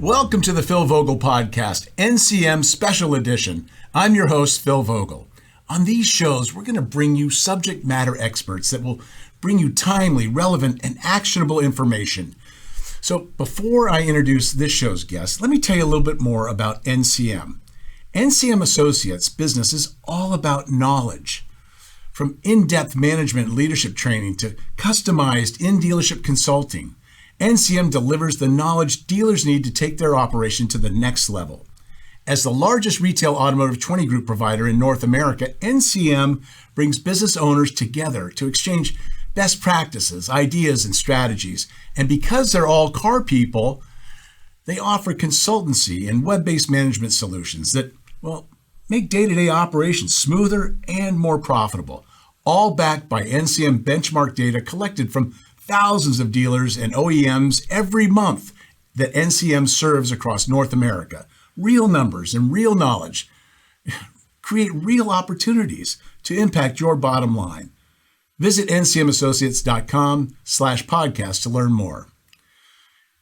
Welcome to the Phil Vogel Podcast, NCM Special Edition. I'm your host, Phil Vogel. On these shows, we're going to bring you subject matter experts that will bring you timely, relevant, and actionable information. So before I introduce this show's guest, let me tell you a little bit more about NCM. NCM Associates business is all about knowledge. From in-depth management and leadership training to customized in-dealership consulting, NCM delivers the knowledge dealers need to take their operation to the next level. As the largest retail automotive 20 group provider in North America, NCM brings business owners together to exchange best practices, ideas, and strategies. And because they're all car people, they offer consultancy and web-based management solutions that, make day-to-day operations smoother and more profitable, all backed by NCM benchmark data collected from thousands of dealers and OEMs every month that NCM serves across North America. Real numbers and real knowledge create real opportunities to impact your bottom line. Visit ncmassociates.com/podcast to learn more.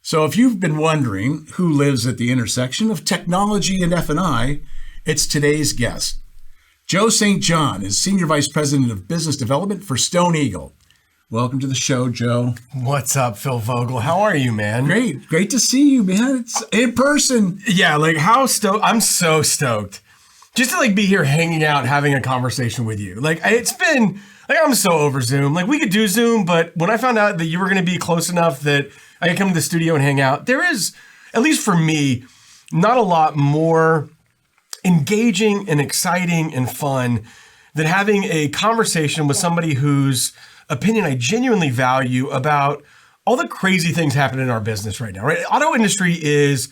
So if you've been wondering who lives at the intersection of technology and F&I, it's today's guest. Joe St. John is Senior Vice President of Business Development for Stone Eagle. Welcome to the show, Joe. What's up, Phil Vogel? How are you, man? Great to see you, man. It's in person. Yeah, how stoked. I'm so stoked. Just to be here hanging out, having a conversation with you. It's been, I'm so over Zoom. We could do Zoom, but when I found out that you were going to be close enough that I could come to the studio and hang out, there is, at least for me, not a lot more engaging and exciting and fun than having a conversation with somebody whose opinion I genuinely value about all the crazy things happening in our business right now, right? Auto industry is,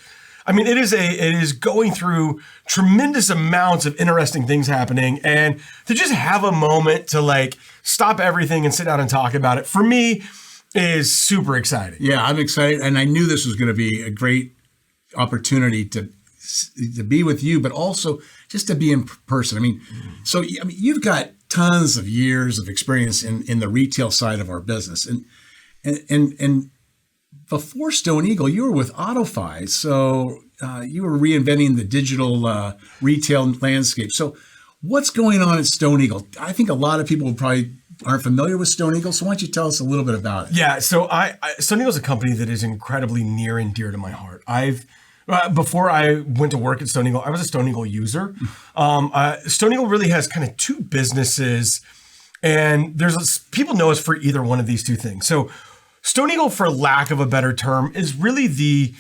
it is going through tremendous amounts of interesting things happening, and to just have a moment to stop everything and sit down and talk about it, for me, is super exciting. Yeah, I'm excited, and I knew this was going to be a great opportunity to be with you, but also just to be in person. You've got tons of years of experience in the retail side of our business, and before Stone Eagle, you were with AutoFi, so you were reinventing the digital retail landscape. So, what's going on at Stone Eagle? I think a lot of people probably aren't familiar with Stone Eagle, so why don't you tell us a little bit about it? Yeah, so Stone Eagle is a company that is incredibly near and dear to my heart. Before I went to work at Stone Eagle, I was a Stone Eagle user. Stone Eagle really has kind of two businesses, and people know us for either one of these two things. So Stone Eagle, for lack of a better term, is really the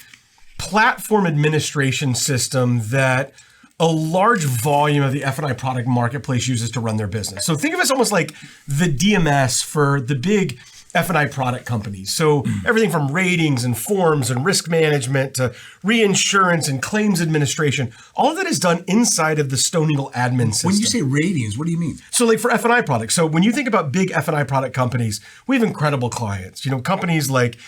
platform administration system that a large volume of the F&I product marketplace uses to run their business. So think of us almost like the DMS for the big F&I product companies. So everything from ratings and forms and risk management to reinsurance and claims administration, all of that is done inside of the Stone Eagle admin system. When you say ratings, what do you mean? So for F&I products. So when you think about big F&I product companies, we have incredible clients. Companies like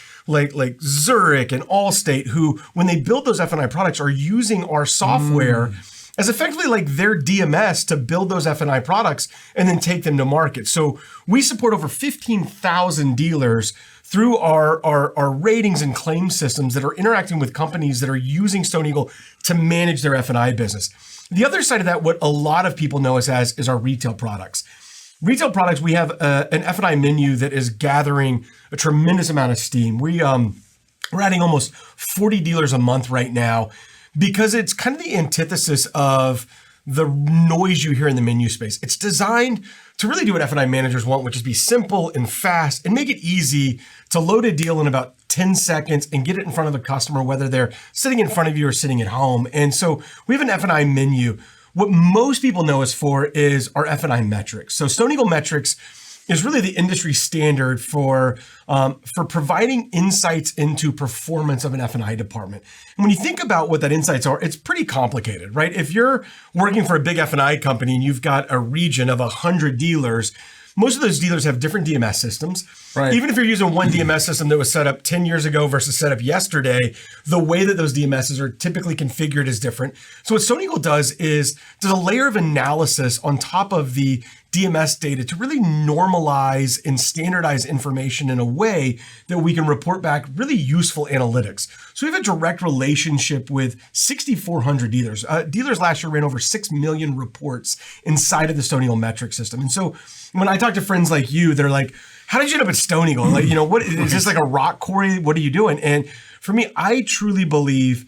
Zurich and Allstate, who, when they build those F&I products, are using our software as effectively their DMS to build those F&I products and then take them to market. So we support over 15,000 dealers through our ratings and claims systems that are interacting with companies that are using Stone Eagle to manage their F&I business. The other side of that, what a lot of people know us as, is our retail products. Retail products, we have an F&I menu that is gathering a tremendous amount of steam. We're adding almost 40 dealers a month right now, because it's kind of the antithesis of the noise you hear in the menu space. It's designed to really do what F&I managers want, which is be simple and fast and make it easy to load a deal in about 10 seconds and get it in front of the customer, whether they're sitting in front of you or sitting at home. And so we have an F&I menu. What most people know us for is our F&I metrics. So Stone Eagle Metrics is really the industry standard for providing insights into performance of an F&I department. And when you think about what that insights are, it's pretty complicated, right? If you're working for a big F&I company and you've got a region of 100 dealers, most of those dealers have different DMS systems. Right. Even if you're using one DMS system that was set up 10 years ago versus set up yesterday, the way that those DMSs are typically configured is different. So what Stone Eagle does a layer of analysis on top of the DMS data to really normalize and standardize information in a way that we can report back really useful analytics. So we have a direct relationship with 6,400 dealers. Dealers last year ran over 6 million reports inside of the Stone Eagle metric system. And so when I talk to friends like you, they're like, how did you end up at Stone Eagle? Like, what is this, like a rock quarry? What are you doing? And for me, I truly believe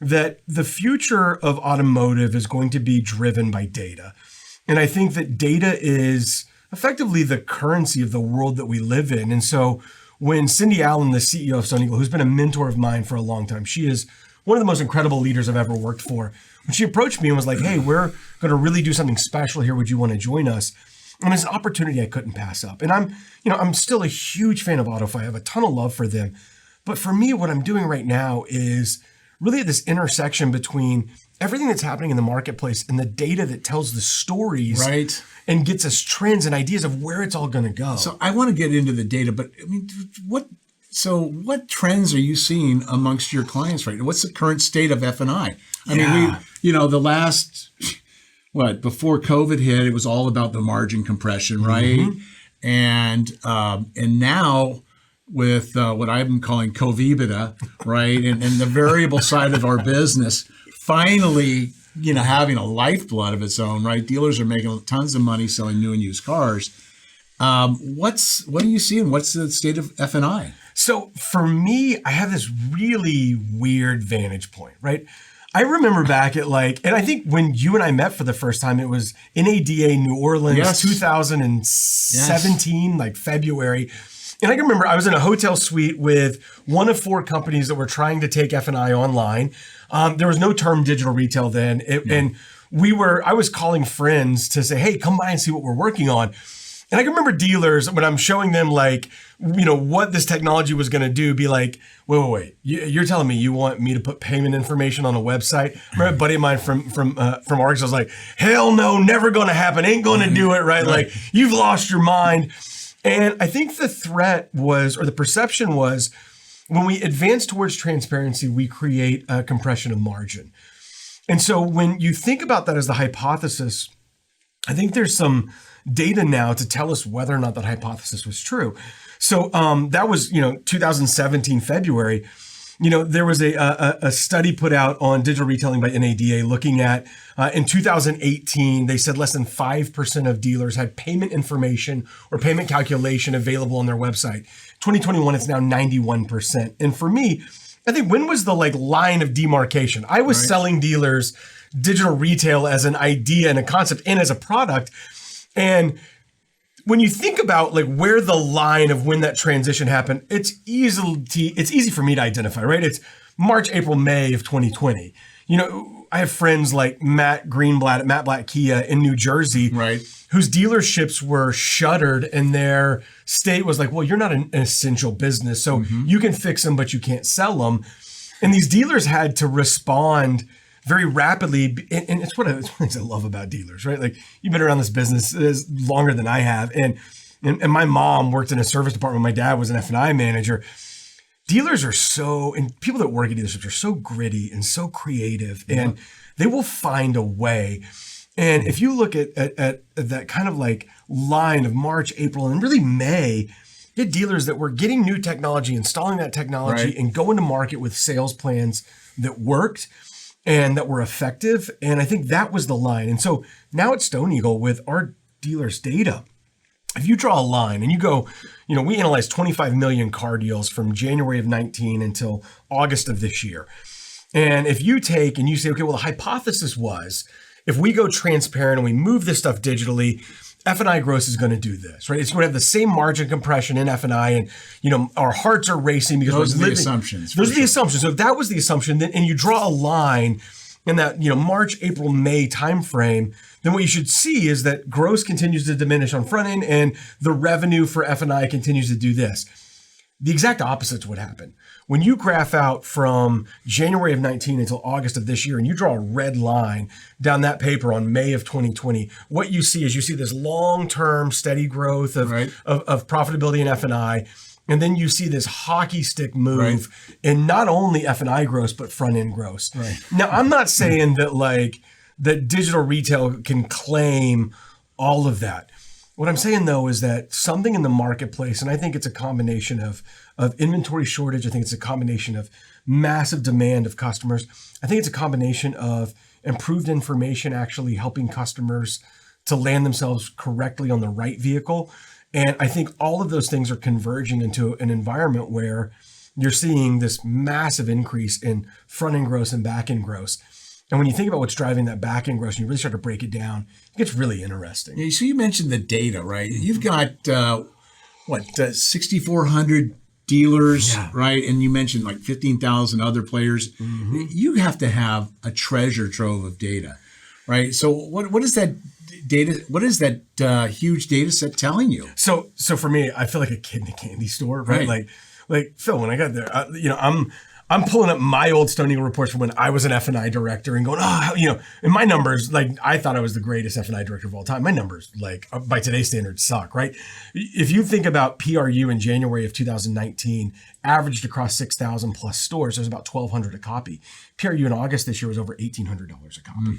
that the future of automotive is going to be driven by data. And I think that data is effectively the currency of the world that we live in. And so when Cindy Allen, the CEO of Stone Eagle, who's been a mentor of mine for a long time, she is one of the most incredible leaders I've ever worked for. When she approached me and was like, hey, we're going to really do something special here. Would you want to join us? And it's an opportunity I couldn't pass up. And I'm still a huge fan of AutoFi. I have a ton of love for them. But for me, what I'm doing right now is really at this intersection between everything that's happening in the marketplace and the data that tells the stories, right, and gets us trends and ideas of where it's all going to go. So I want to get into the data, but I mean, what trends are you seeing amongst your clients right now? What's the current state of F&I? I mean, the last, before COVID hit, it was all about the margin compression, right? Mm-hmm. And now with what I've been calling COVID, right, and the variable side of our business, finally, having a lifeblood of its own, right? Dealers are making tons of money selling new and used cars. What are you seeing? What's the state of F&I? So for me, I have this really weird vantage point, right? I remember back at and I think when you and I met for the first time, it was NADA New Orleans, yes. 2017, yes. February. And I can remember I was in a hotel suite with one of 4 companies that were trying to take F&I online. There was no term digital retail then. And I was calling friends to say, hey, come by and see what we're working on. And I can remember dealers, when I'm showing them what this technology was going to do, be like, wait. You're telling me you want me to put payment information on a website? I remember a buddy of mine from Arkansas was like, hell no, never going to happen. Ain't going to do it, right? Like, you've lost your mind. And I think the threat was, or the perception was, when we advance towards transparency, we create a compression of margin. And so when you think about that as the hypothesis, I think there's some data now to tell us whether or not that hypothesis was true. So that was, 2017, February. There was a study put out on digital retailing by NADA looking at, in 2018, they said less than 5% of dealers had payment information or payment calculation available on their website. 2021, it's now 91%. And for me, I think when was the line of demarcation? I was selling dealers digital retail as an idea and a concept and as a product. And when you think about where the line of when that transition happened, it's easy for me to identify, right? It's March, April, May of 2020. I have friends like Matt Greenblatt at Matt Blatt Kia in New Jersey, right, whose dealerships were shuttered and their state was like, well, you're not an essential business, so you can fix them, but you can't sell them. And these dealers had to respond very rapidly. And it's one of the things I love about dealers, right? You've been around this business longer than I have. And my mom worked in a service department. My dad was an F&I manager. Dealers are and people that work at dealerships are so gritty and so creative, and they will find a way. And if you look at that kind of line of March, April, and really May, you had dealers that were getting new technology, installing that technology, and going to market with sales plans that worked and that were effective. And I think that was the line. And so now at Stone Eagle, with our dealers' data, if you draw a line and you go, we analyzed 25 million car deals from January of 19 until August of this year. And if you take and you say, okay, well, the hypothesis was, if we go transparent and we move this stuff digitally, F&I gross is going to do this, right? It's going to have the same margin compression in F&I, and our hearts are racing because those are the assumptions. Those are the assumptions. So if that was the assumption, then and you draw a line in that March, April, May timeframe, then what you should see is that gross continues to diminish on front end, and the revenue for F&I continues to do this. The exact opposite is what happened. When you graph out from January of 19 until August of this year, and you draw a red line down that paper on May of 2020, what you see is this long-term steady growth of profitability in F&I, and then you see this hockey stick move in not only F&I gross, but front-end gross. Right. Now, I'm not saying that that digital retail can claim all of that. What I'm saying though is that something in the marketplace, and I think it's a combination of inventory shortage. I think it's a combination of massive demand of customers. I think it's a combination of improved information actually helping customers to land themselves correctly on the right vehicle. And I think all of those things are converging into an environment where you're seeing this massive increase in front end gross and back end gross. And when you think about what's driving that back end gross and you really start to break it down, it gets really interesting. Yeah, so you mentioned the data, right? You've got, 6,400 dealers, right? And you mentioned like 15,000 other players. Mm-hmm. You have to have a treasure trove of data, right? So what is that data? What is that huge data set telling you? So for me, I feel like a kid in a candy store, right? Like Phil, when I got there, I'm pulling up my old Stone Eagle reports from when I was an F&I director and going, and my numbers, like I thought I was the greatest F&I director of all time. My numbers, like by today's standards, suck, right? If you think about PRU in January of 2019, averaged across 6,000 plus stores, there's about 1,200 a copy. PRU in August this year was over $1,800 a copy.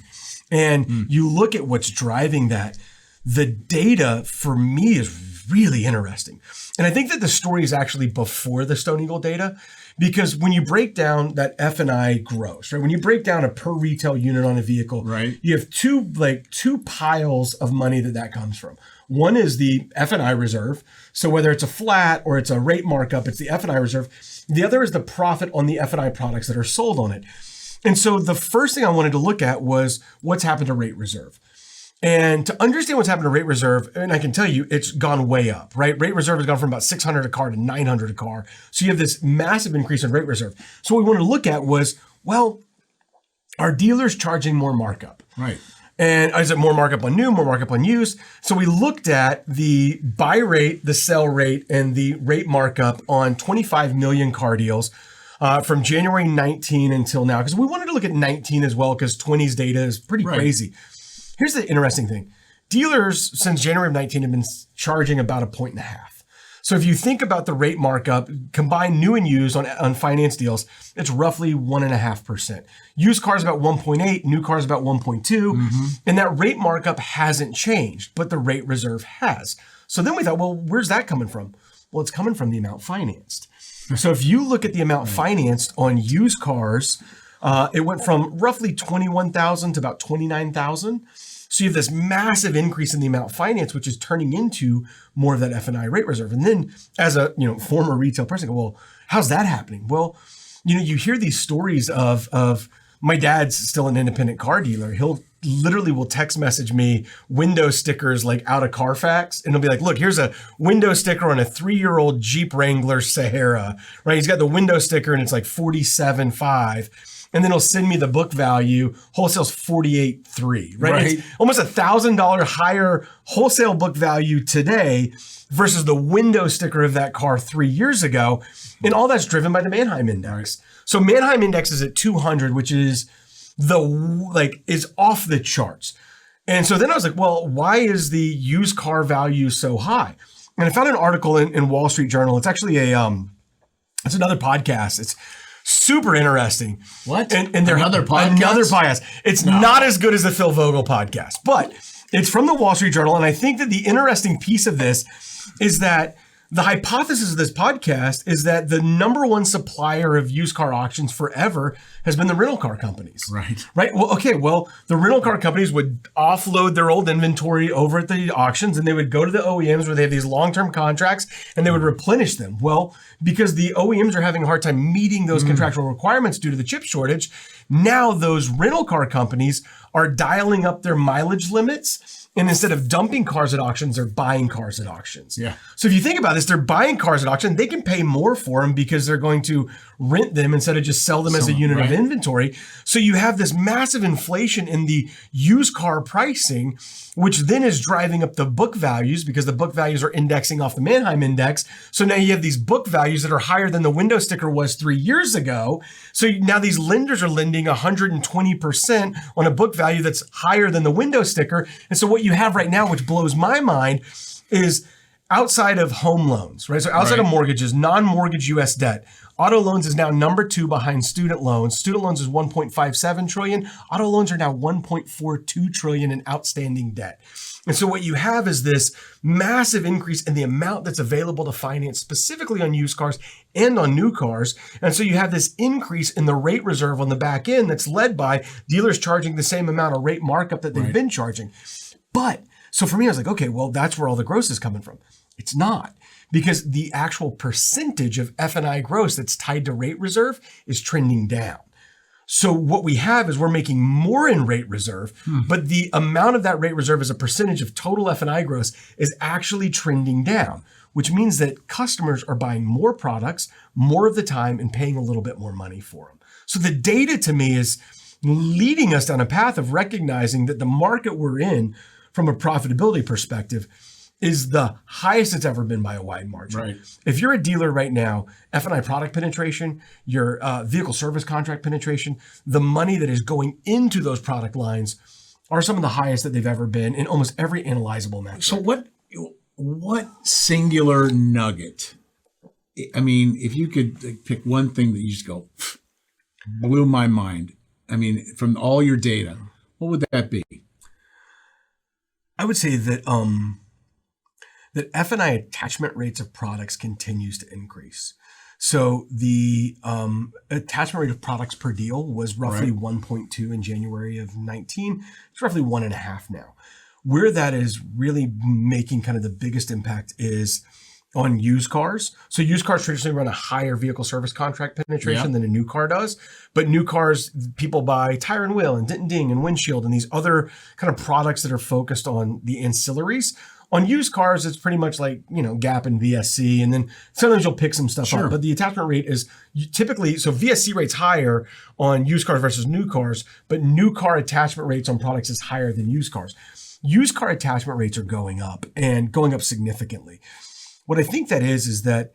And you look at what's driving that, the data for me is really interesting. And I think that the story is actually before the Stone Eagle data, because when you break down that F&I gross, right? When you break down a per retail unit on a vehicle, right, you have two piles of money that comes from. One is the F&I reserve. So whether it's a flat or it's a rate markup, it's the F&I reserve. The other is the profit on the F&I products that are sold on it. And so the first thing I wanted to look at was what's happened to rate reserve. And to understand what's happened to rate reserve, and I can tell you it's gone way up, right? Rate reserve has gone from about 600 a car to 900 a car. So you have this massive increase in rate reserve. So what we wanted to look at was, well, are dealers charging more markup? Right. And is it more markup on new, more markup on used? So we looked at the buy rate, the sell rate, and the rate markup on 25 million car deals from January 19 until now. Because we wanted to look at 19 as well, because 20's data is pretty crazy. Here's the interesting thing. Dealers since January of 19 have been charging about 1.5 points. So if you think about the rate markup, combined new and used on finance deals, it's roughly 1.5%. Used cars about 1.8, new cars about 1.2, and that rate markup hasn't changed, but the rate reserve has. So then we thought, well, where's that coming from? Well, it's coming from the amount financed. So if you look at the amount financed on used cars, it went from roughly 21,000 to about 29,000. So you have this massive increase in the amount financed, which is turning into more of that F&I rate reserve. And then as a former retail person, I go, well, how's that happening? Well, you hear these stories of my dad's still an independent car dealer. He'll literally will text message me window stickers like out of Carfax. And he'll be like, look, here's a window sticker on a 3-year-old Jeep Wrangler Sahara, right? He's got the window sticker and it's like 47.5. And then he'll send me the book value. Wholesale's 48.3, right? It's almost $1,000 higher wholesale book value today versus the window sticker of that car 3 years ago. And all that's driven by the Manheim Index. So Manheim Index is at 200, which is is off the charts. And so then I was like, well, why is the used car value so high? And I found an article in Wall Street Journal. It's actually it's another podcast. It's super interesting. What? And they're another podcast? Another podcast. It's not as good as the Phil Vogel podcast, but it's from the Wall Street Journal. And I think that the interesting piece of this is that the hypothesis of this podcast is that the number one supplier of used car auctions forever has been the rental car companies. Right. Well, okay. Well, the rental car companies would offload their old inventory over at the auctions and they would go to the OEMs where they have these long-term contracts and they would replenish them. Well, because the OEMs are having a hard time meeting those contractual requirements due to the chip shortage, now those rental car companies are dialing up their mileage limits. And instead of dumping cars at auctions, they're buying cars at auctions. Yeah. So if you think about this, they're buying cars at auction. They can pay more for them because they're going to rent them instead of just sell them as a unit of inventory. So you have this massive inflation in the used car pricing, which then is driving up the book values because the book values are indexing off the Manheim Index. So now you have these book values that are higher than the window sticker was 3 years ago. So now these lenders are lending 120% on a book value that's higher than the window sticker. And so what you have right now, which blows my mind, is outside of home loans, right? So outside of mortgages, non-mortgage U.S. debt, Auto loans is now number 2 behind student loans. Student loans is 1.57 trillion. Auto loans are now 1.42 trillion in outstanding debt. And so what you have is this massive increase in the amount that's available to finance, specifically on used cars and on new cars. And so you have this increase in the rate reserve on the back end that's led by dealers charging the same amount of rate markup that they've been charging. But so for me, I was like, okay, well, that's where all the gross is coming from. It's not, because the actual percentage of F&I gross that's tied to rate reserve is trending down. So what we have is we're making more in rate reserve, but the amount of that rate reserve as a percentage of total F&I gross is actually trending down, which means that customers are buying more products more of the time and paying a little bit more money for them. So the data to me is leading us down a path of recognizing that the market we're in from a profitability perspective is the highest it's ever been by a wide margin. Right. If you're a dealer right now, F&I product penetration, your vehicle service contract penetration, the money that is going into those product lines are some of the highest that they've ever been in almost every analyzable metric. So what singular nugget? I mean, if you could pick one thing that you just go, blew my mind. I mean, from all your data, what would that be? I would say that that F&I attachment rates of products continues to increase. So the attachment rate of products per deal was roughly 1.2 in January of 19. It's roughly 1.5 now. Where that is really making kind of the biggest impact is on used cars. So used cars traditionally run a higher vehicle service contract penetration than a new car does. But new cars, people buy tire and wheel and dent and ding and windshield and these other kind of products that are focused on the ancillaries. On used cars, it's pretty much like, Gap and VSC, and then sometimes you'll pick some stuff up. But the attachment rate is typically, so VSC rate's higher on used cars versus new cars, but new car attachment rates on products is higher than used cars. Used car attachment rates are going up and going up significantly. What I think that is that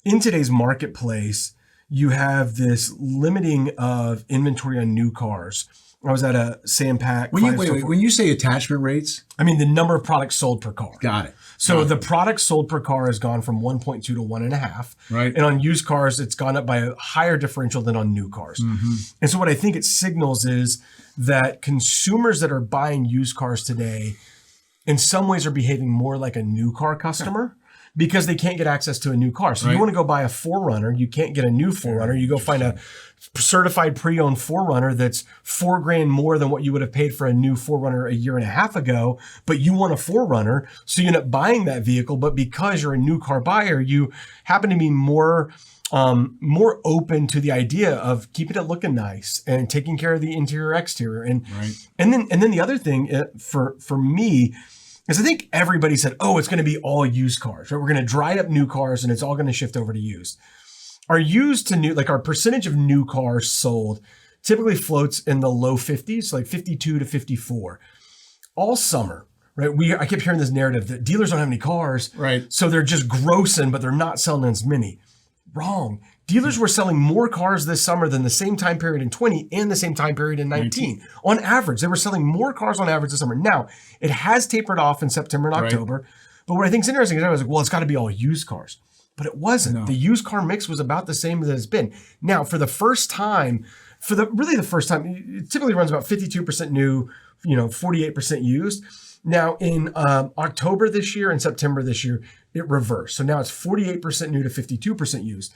in today's marketplace, you have this limiting of inventory on new cars. I was at a Sam Pack. When you say attachment rates, I mean the number of products sold per car. Got it. So the products sold per car has gone from 1.2 to 1.5. Right. And on used cars, it's gone up by a higher differential than on new cars. And so what I think it signals is that consumers that are buying used cars today, in some ways, are behaving more like a new car customer. Because they can't get access to a new car. So you want to go buy a 4Runner, you can't get a new 4Runner. You go find a certified pre-owned 4Runner that's $4,000 more than what you would have paid for a new 4Runner a year and a half ago, but you want a 4Runner, so you end up buying that vehicle. But because you're a new car buyer, you happen to be more open to the idea of keeping it looking nice and taking care of the interior exterior. And then the other thing for me, because I think everybody said, oh, it's going to be all used cars, right? We're going to dry up new cars and it's all going to shift over to used. Our used to new, like our percentage of new cars sold typically floats in the low 50s, like 52 to 54. All summer, right? I kept hearing this narrative that dealers don't have any cars. Right. So they're just grossing, but they're not selling as many. Wrong. Dealers were selling more cars this summer than the same time period in 20 and the same time period in 19. On average, they were selling more cars on average this summer. Now, it has tapered off in September and October. But what I think is interesting is I was like, well, it's got to be all used cars. But it wasn't. No. The used car mix was about the same as it's been. Now, for the first time, it typically runs about 52% new, 48% used. Now, in October this year and September this year, it reversed. So now it's 48% new to 52% used.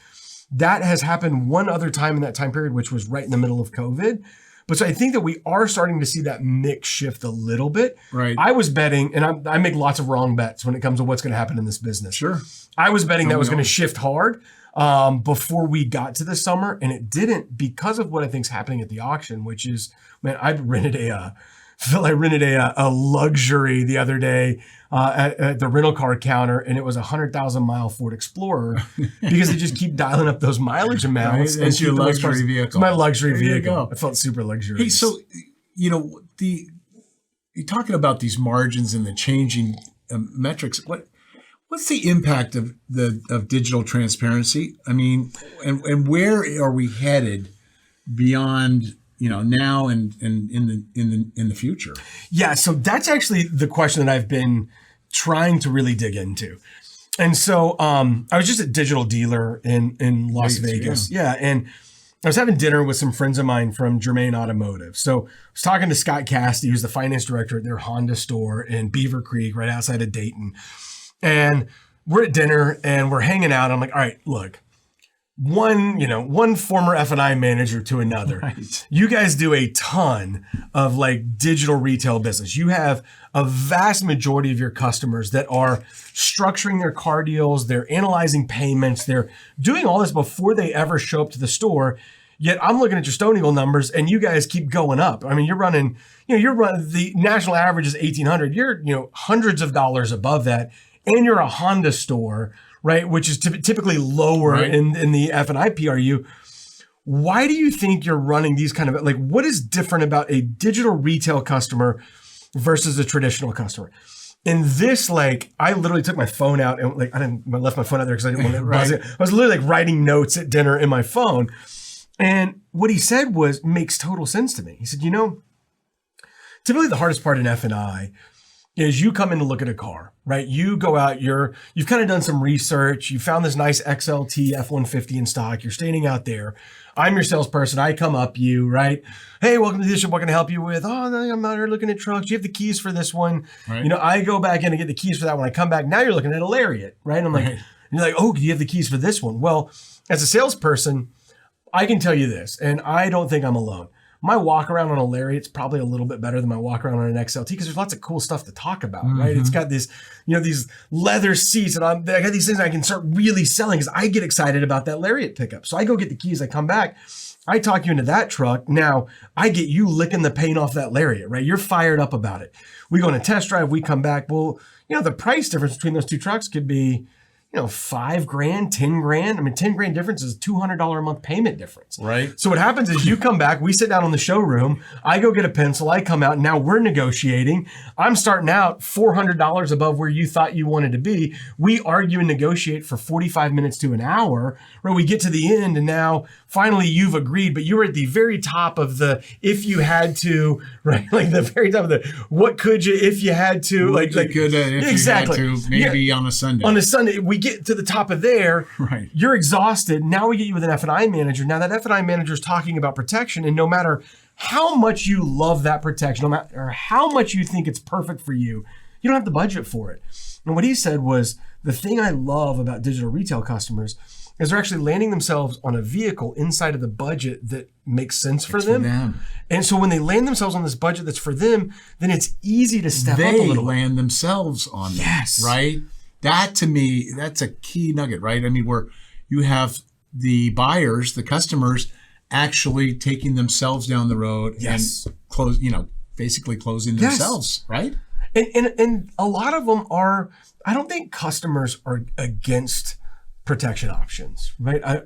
That has happened one other time in that time period, which was right in the middle of COVID. But so I think that we are starting to see that mix shift a little bit. Right. I was betting, and I make lots of wrong bets when it comes to what's going to happen in this business. Sure. I was betting that was going to shift hard before we got to the summer, and it didn't because of what I think is happening at the auction, which is, man, I rented a luxury the other day at the rental car counter, and it was a 100,000-mile Ford Explorer because they just keep dialing up those mileage amounts. Right. It's your luxury vehicle. It's my luxury there vehicle. I felt super luxurious. Hey, so you're talking about these margins and the changing metrics. What's the impact of digital transparency? I mean, and where are we headed beyond? Now and in the future. Yeah, so that's actually the question that I've been trying to really dig into. And so I was just at Digital Dealer in Las Vegas. Yeah. And I was having dinner with some friends of mine from Germain Automotive. So I was talking to Scott Cassidy, who's the finance director at their Honda store in Beaver Creek, right outside of Dayton. And we're at dinner and we're hanging out. I'm like, all right, look, one former F&I manager to another. Right. You guys do a ton of like digital retail business. You have a vast majority of your customers that are structuring their car deals. They're analyzing payments. They're doing all this before they ever show up to the store. Yet I'm looking at your Stone Eagle numbers and you guys keep going up. I mean, you're running the national average is 1,800. You're, hundreds of dollars above that. And you're a Honda store, right? Which is typically lower in the F&I PRU. Why do you think you're running these kind of, like, what is different about a digital retail customer versus a traditional customer? And this, like, I literally took my phone out and like, I left my phone out there because I didn't want to buzz it. I was literally like writing notes at dinner in my phone. And what he said makes total sense to me. He said, typically the hardest part in F&I is you come in to look at a car, right? You go out, you've kind of done some research. You found this nice XLT F-150 in stock. You're standing out there. I'm your salesperson. I come up you, right? Hey, welcome to the dealership. What can I help you with? Oh, no, I'm out here looking at trucks. Do you have the keys for this one? Right. I go back in and get the keys for that one. I come back. Now you're looking at a Lariat, right? And I'm like, you're like, oh, do you have the keys for this one? Well, as a salesperson, I can tell you this, and I don't think I'm alone. My walk around on a Lariat's probably a little bit better than my walk around on an XLT because there's lots of cool stuff to talk about, right? It's got this, these leather seats, and I got these things I can start really selling because I get excited about that Lariat pickup. So I go get the keys, I come back, I talk you into that truck. Now I get you licking the paint off that Lariat, right? You're fired up about it. We go on a test drive, we come back. Well, the price difference between those two trucks could be, $5,000, $10,000. I mean, $10,000 difference is $200 a month payment difference. Right. So what happens is you come back, we sit down on the showroom, I go get a pencil, I come out, now we're negotiating. I'm starting out $400 above where you thought you wanted to be. We argue and negotiate for 45 minutes to an hour, where we get to the end and now finally you've agreed, but you were at the very top of the, if you had to, right? Like the very top of the, what could you, if you had to, if exactly. You had to, maybe on a Sunday. On a Sunday, we get to the top of there, right? You're exhausted. Now we get you with an F&I manager. Now that F&I manager is talking about protection, and no matter how much you love that protection, no matter how much you think it's perfect for you, you don't have the budget for it. And what he said was, the thing I love about digital retail customers is they're actually landing themselves on a vehicle inside of the budget that makes sense for them. And so when they land themselves on this budget that's for them, then it's easy to step up a little. They land themselves on that, right? That, to me, that's a key nugget, right? I mean, where you have the buyers, the customers, actually taking themselves down the road and basically closing themselves, right? And a lot of them are, I don't think customers are against protection options, right? I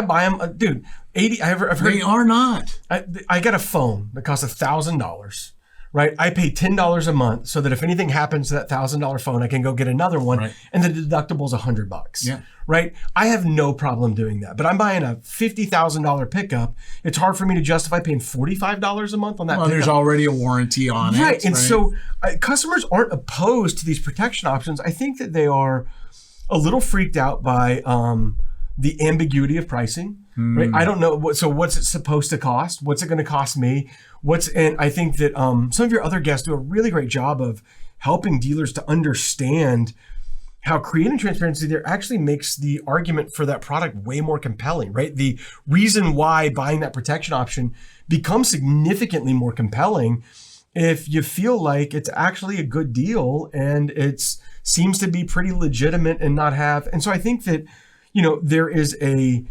buy them, dude. I've heard they are not. I got a phone that costs $1,000. Right, I pay $10 a month so that if anything happens to that $1,000 phone, I can go get another one, and the deductible is $100. Yeah, right. I have no problem doing that, but I'm buying a $50,000 pickup. It's hard for me to justify paying $45 a month on that. Well, there's already a warranty on it, right? And so customers aren't opposed to these protection options. I think that they are a little freaked out by the ambiguity of pricing. Right? I don't know. What's it supposed to cost? What's it going to cost me? And I think that some of your other guests do a really great job of helping dealers to understand how creating transparency there actually makes the argument for that product way more compelling, right? The reason why buying that protection option becomes significantly more compelling if you feel like it's actually a good deal and it seems to be pretty legitimate and not have. And so I think that, there is a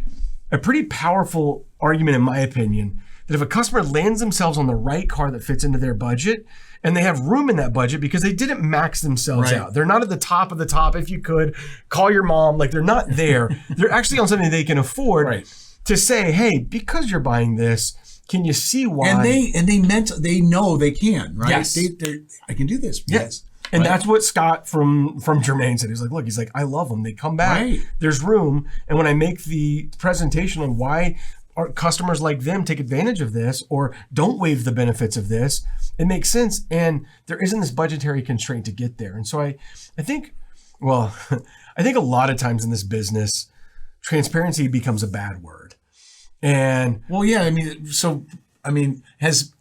pretty powerful argument, in my opinion, that if a customer lands themselves on the right car that fits into their budget, and they have room in that budget because they didn't max themselves out. They're not at the top of the top. If you could call your mom, like they're not there. They're actually on something they can afford to say, hey, because you're buying this, can you see why? And they know they can, right? Yes. I can do this. Yes. And that's what Scott from Germain said. He's like, I love them. They come back. There's room. And when I make the presentation on why our customers like them take advantage of this or don't waive the benefits of this, it makes sense. And there isn't this budgetary constraint to get there. And so I think Well, I think a lot of times in this business, transparency becomes a bad word. And well, yeah, has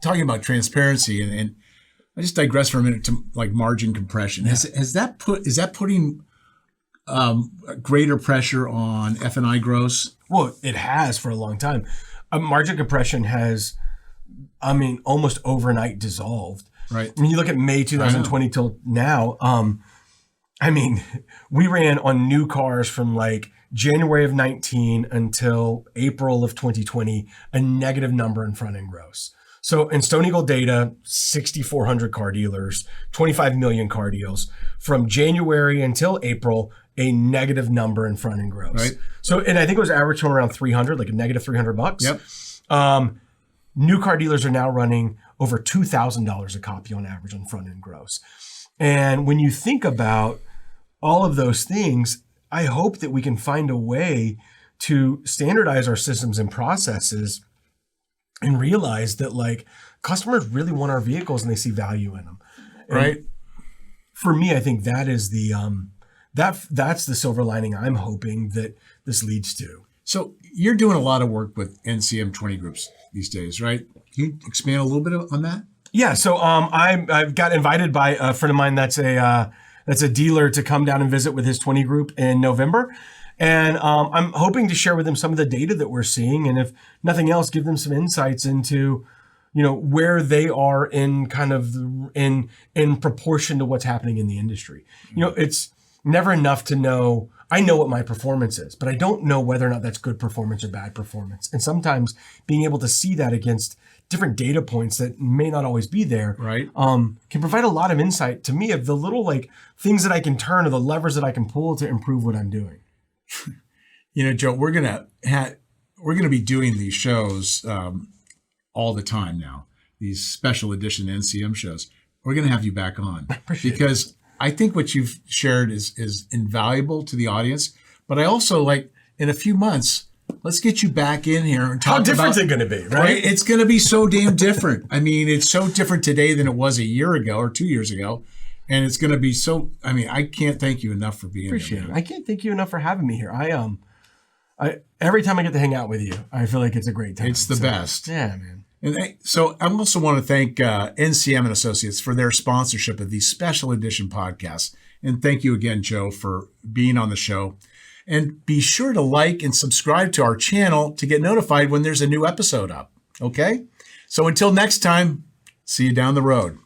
talking about transparency and I just digress for a minute to like margin compression. Yeah. Is that putting greater pressure on F&I gross? Well, it has for a long time. Margin compression has, almost overnight dissolved. Right. When you look at May 2020 till now, we ran on new cars from like January of 19 until April of 2020, a negative number in front end gross. So in Stone Eagle data, 6,400 car dealers, 25 million car deals. From January until April, a negative number in front end gross. Right. So, and I think it was average to around 300, like a negative $300. Yep. New car dealers are now running over $2,000 a copy on average on front end gross. And when you think about all of those things, I hope that we can find a way to standardize our systems and processes and realize that like customers really want our vehicles and they see value in them. Right. And for me, I think that is the that's the silver lining I'm hoping that this leads to. So you're doing a lot of work with NCM 20 groups these days, right? Can you expand a little bit on that? Yeah. So I've got invited by a friend of mine that's a dealer to come down and visit with his 20 group in November. And I'm hoping to share with them some of the data that we're seeing. And if nothing else, give them some insights into, where they are in kind of in proportion to what's happening in the industry. It's never enough to know. I know what my performance is, but I don't know whether or not that's good performance or bad performance. And sometimes being able to see that against different data points that may not always be there, right, can provide a lot of insight to me of the little like things that I can turn or the levers that I can pull to improve what I'm doing. Joe, we're gonna be doing these shows all the time now. These special edition NCM shows. We're gonna have you back on because I think what you've shared is invaluable to the audience. But I also like in a few months, let's get you back in here and talk about. How different is it going to be, right? It's going to be so damn different. It's so different today than it was a year ago or 2 years ago. And it's going to be so, I can't thank you enough for being Appreciate here. it. I can't thank you enough for having me here. I every time I get to hang out with you, I feel like it's a great time. It's the best. Yeah, man. And so I also want to thank NCM and Associates for their sponsorship of these special edition podcasts. And thank you again, Joe, for being on the show. And be sure to like and subscribe to our channel to get notified when there's a new episode up. Okay? So until next time, see you down the road.